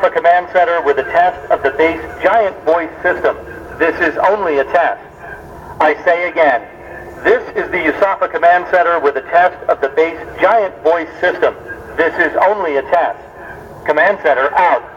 A command center with a test of the base giant voice system. This is only a test. I say again, this is the USAFA command center with a test of the base giant voice system. This is only a test. Command center out.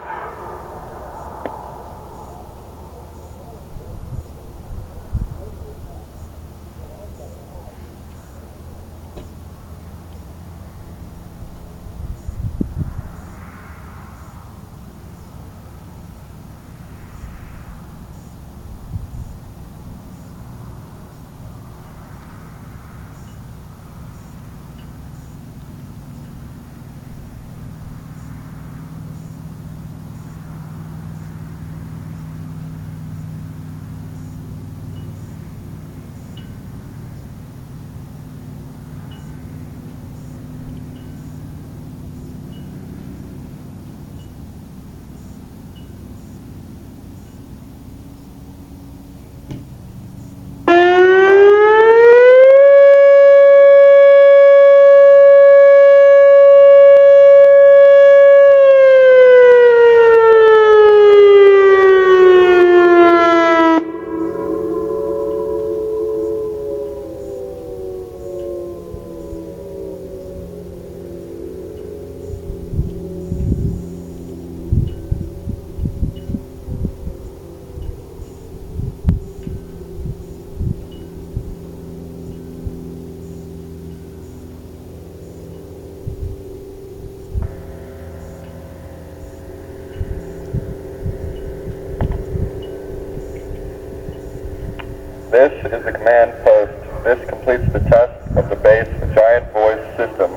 This is the command post. This completes the test of the base giant voice system.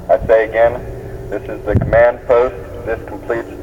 I say again, this is the command post. This completes